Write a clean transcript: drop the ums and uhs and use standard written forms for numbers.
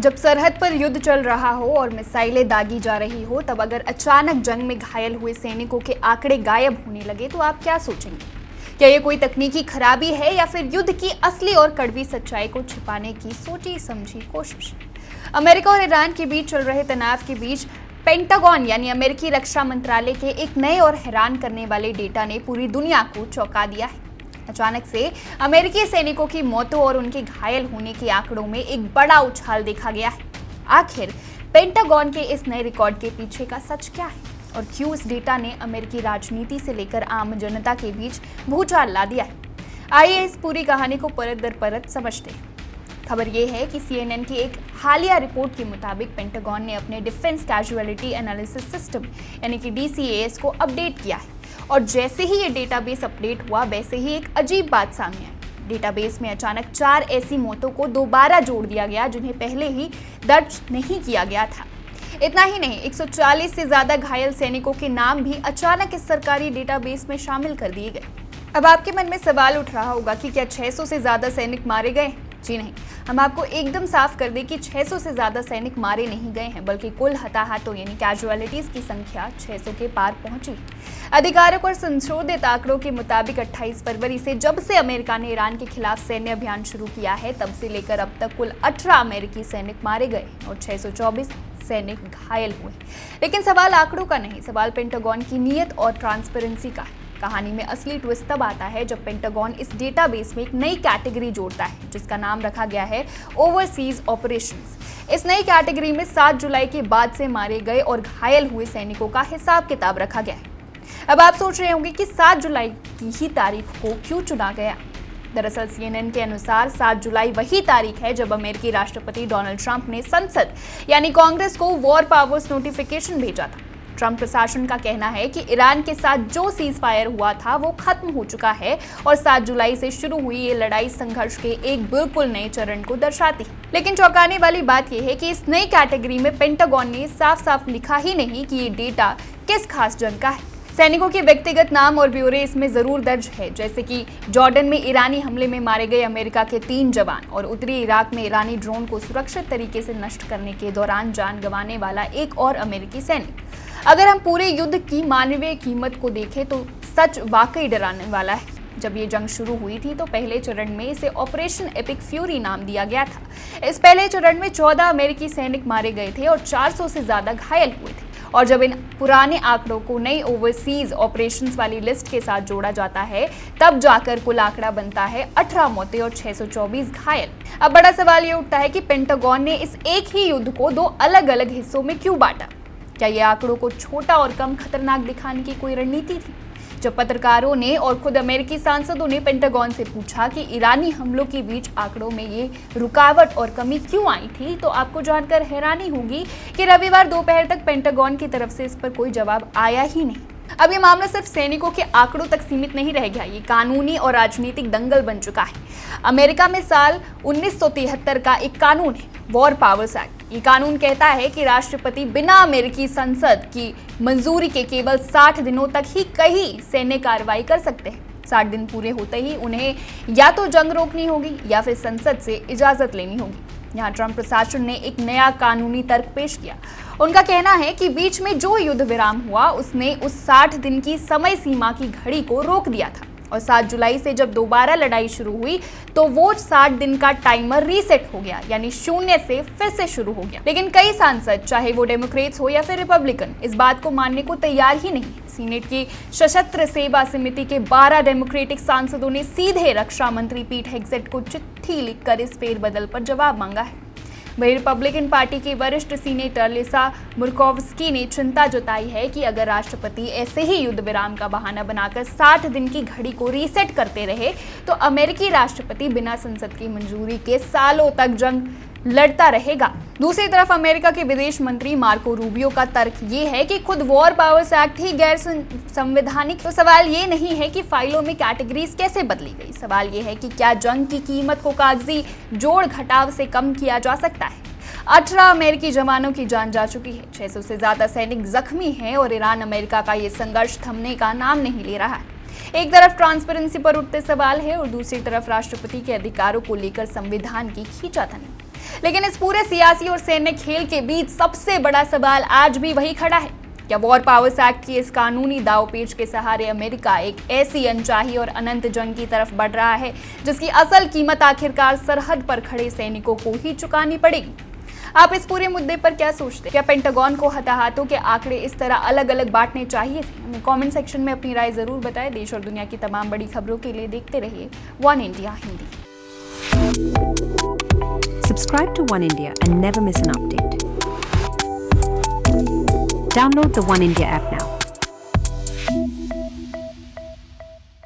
जब सरहद पर युद्ध चल रहा हो और मिसाइलें दागी जा रही हो, तब अगर अचानक जंग में घायल हुए सैनिकों के आंकड़े गायब होने लगे तो आप क्या सोचेंगे? क्या ये कोई तकनीकी खराबी है या फिर युद्ध की असली और कड़वी सच्चाई को छिपाने की सोची समझी कोशिश? अमेरिका और ईरान के बीच चल रहे तनाव के बीच पेंटागन यानी अमेरिकी रक्षा मंत्रालय के एक नए और हैरान करने वाले डेटा ने पूरी दुनिया को चौंका दिया है। अचानक से अमेरिकी सैनिकों की मौतों और उनके घायल होने के आंकड़ों में एक बड़ा उछाल देखा गया है। आखिर पेंटागन के इस नए रिकॉर्ड के पीछे का सच क्या है और क्यों इस डेटा ने अमेरिकी राजनीति से लेकर आम जनता के बीच भूचाल ला दिया है? आइए इस पूरी कहानी को परत दर परत समझते हैं। खबर यह है कि CNN की एक हालिया रिपोर्ट के मुताबिक पेंटागन ने अपने डिफेंस कैजुअलिटी एनालिसिस सिस्टम यानी कि DCAS को अपडेट किया है और जैसे ही ये डेटाबेस अपडेट हुआ वैसे ही एक अजीब बात सामने आई। डेटाबेस में अचानक 4 ऐसी मौतों को दोबारा जोड़ दिया गया जिन्हें पहले ही दर्ज नहीं किया गया था। इतना ही नहीं, 140 से ज्यादा घायल सैनिकों के नाम भी अचानक इस सरकारी डेटाबेस में शामिल कर दिए गए। अब आपके मन में सवाल उठ रहा होगा कि क्या 600 से ज्यादा सैनिक मारे गए? जी नहीं, हम आपको एकदम साफ कर दें कि 600 से ज्यादा सैनिक मारे नहीं गए हैं, बल्कि कुल हताहतों यानी कैजुअलिटीज की संख्या 600 के पार पहुंची। अधिकारिक और संशोधित आंकड़ों के मुताबिक 28 फरवरी से जब से अमेरिका ने ईरान के खिलाफ सैन्य अभियान शुरू किया है, तब से लेकर अब तक कुल 18 अमेरिकी सैनिक मारे गए और 624 सैनिक घायल हुए। लेकिन सवाल आंकड़ों का नहीं, सवाल पेंटागन की नीयत और ट्रांसपेरेंसी का है। कहानी में असली ट्विस्ट तब आता है जब पेंटागन इस डेटाबेस में एक नई कैटेगरी जोड़ता है जिसका नाम रखा गया है ओवरसीज ऑपरेशंस। इस नई कैटेगरी में 7 जुलाई के बाद से मारे गए और घायल हुए सैनिकों का हिसाब किताब रखा गया है। अब आप सोच रहे होंगे कि 7 जुलाई की ही तारीख को क्यों चुना गया? दरअसल CNN के अनुसार 7 जुलाई वही तारीख है जब अमेरिकी राष्ट्रपति डोनाल्ड ट्रंप ने संसद यानी कांग्रेस को वॉर पावर्स नोटिफिकेशन भेजा था। ट्रंप प्रशासन का कहना है कि ईरान के साथ जो सीज फायर हुआ था वो खत्म हो चुका है और 7 जुलाई से शुरू हुई ये लड़ाई संघर्ष के एक बिल्कुल नए चरण को दर्शाती है। लेकिन चौंकाने वाली बात यह है कि इस नई कैटेगरी में पेंटागन ने साफ साफ लिखा ही नहीं कि ये डेटा किस खास जंग का है। सैनिकों के व्यक्तिगत नाम और ब्यौरे इसमें जरूर दर्ज है, जैसे कि जॉर्डन में ईरानी हमले में मारे गए अमेरिका के 3 जवान और उत्तरी इराक में ईरानी ड्रोन को सुरक्षित तरीके से नष्ट करने के दौरान जान गंवाने वाला एक और अमेरिकी सैनिक। अगर हम पूरे युद्ध की मानवीय कीमत को देखें तो सच वाकई डराने वाला है। जब ये जंग शुरू हुई थी तो पहले चरण में इसे ऑपरेशन एपिक फ्यूरी नाम दिया गया था। इस पहले चरण में 14 अमेरिकी सैनिक मारे गए थे और 400 से ज्यादा घायल हुए थे। और जब इन पुराने आंकड़ों को नई ओवरसीज ऑपरेशंस वाली लिस्ट के साथ जोड़ा जाता है, तब जाकर कुल आंकड़ा बनता है 18 मौतें और 624 घायल। अब बड़ा सवाल ये उठता है कि पेंटागन ने इस एक ही युद्ध को 2 अलग अलग हिस्सों में क्यों बांटा? क्या ये आंकड़ों को छोटा और कम खतरनाक दिखाने की कोई रणनीति थी? जब पत्रकारों ने और खुद अमेरिकी सांसदों ने पेंटागन से पूछा कि ईरानी हमलों के बीच आंकड़ों में ये रुकावट और कमी क्यों आई थी, तो आपको जानकर हैरानी होगी कि रविवार दोपहर तक पेंटागन की तरफ से इस पर कोई जवाब आया ही नहीं। अब ये मामला सिर्फ सैनिकों के आंकड़ों तक सीमित नहीं रह गया, ये कानूनी और राजनीतिक दंगल बन चुका है। अमेरिका में साल 1973 का एक कानून है, वॉर पावर्स एक्ट। ये कानून कहता है कि राष्ट्रपति बिना अमेरिकी संसद की मंजूरी के केवल 60 दिनों तक ही कहीं सैन्य कार्रवाई कर सकते हैं। 60 दिन पूरे होते ही उन्हें या तो जंग रोकनी होगी या फिर संसद से इजाजत लेनी होगी। यहाँ ट्रंप प्रशासन ने एक नया कानूनी तर्क पेश किया। उनका कहना है कि बीच में जो युद्ध विराम हुआ उसने उस 60 दिन की समय सीमा की घड़ी को रोक दिया था और 7 जुलाई से जब दोबारा लड़ाई शुरू हुई तो वो 60 दिन का टाइमर रीसेट हो गया, यानी 0 से फिर से शुरू हो गया। लेकिन कई सांसद, चाहे वो डेमोक्रेट्स हो या फिर रिपब्लिकन, इस बात को मानने को तैयार ही नहीं। सीनेट की सशस्त्र सेवा समिति के 12 डेमोक्रेटिक सांसदों ने सीधे रक्षा मंत्री पीट हेग्सेट को चिट्ठी लिखकर इस फेरबदल पर जवाब मांगा है। वहीं रिपब्लिकन पार्टी के वरिष्ठ सीनेटर लिसा मुर्कोव्स्की ने चिंता जताई है कि अगर राष्ट्रपति ऐसे ही युद्ध विराम का बहाना बनाकर 60 दिन की घड़ी को रीसेट करते रहे तो अमेरिकी राष्ट्रपति बिना संसद की मंजूरी के सालों तक जंग लड़ता रहेगा। दूसरी तरफ अमेरिका के विदेश मंत्री मार्को रूबियो का तर्क ये है कि खुद वॉर पावर्स एक्ट ही गैर संवैधानिक। तो सवाल ये नहीं है कि फाइलों में कैटेगरीज कैसे बदली गई, सवाल ये है कि क्या जंग की कीमत को कागजी जोड़ घटाव से कम किया जा सकता है। 18 अमेरिकी जवानों की जान जा चुकी है, 600 से ज्यादा सैनिक जख्मी हैं और ईरान अमेरिका का ये संघर्ष थमने का नाम नहीं ले रहा है। एक तरफ ट्रांसपेरेंसी पर उठते सवाल है और दूसरी तरफ राष्ट्रपति के अधिकारों को लेकर संविधान की खींचातानी। लेकिन इस पूरे सियासी और सैन्य खेल के बीच सबसे बड़ा सवाल आज भी वही खड़ा है। क्या वॉर पावर्स एक्ट की इस कानूनी दांवपेच के सहारे अमेरिका एक ऐसी अनचाही और अनंत जंग की तरफ बढ़ रहा है जिसकी असल कीमत आखिरकार सरहद पर खड़े सैनिकों को ही चुकानी पड़ेगी? आप इस पूरे मुद्दे पर क्या सोचते हैं? क्या पेंटागन को हताहतों के आंकड़े इस तरह अलग अलग बांटने चाहिए थे? हमें कमेंट सेक्शन में अपनी राय जरूर बताएं। देश और दुनिया की तमाम बड़ी खबरों के लिए देखते रहिए one India Hindi. Subscribe to One India and never miss an update. Download the One India app now.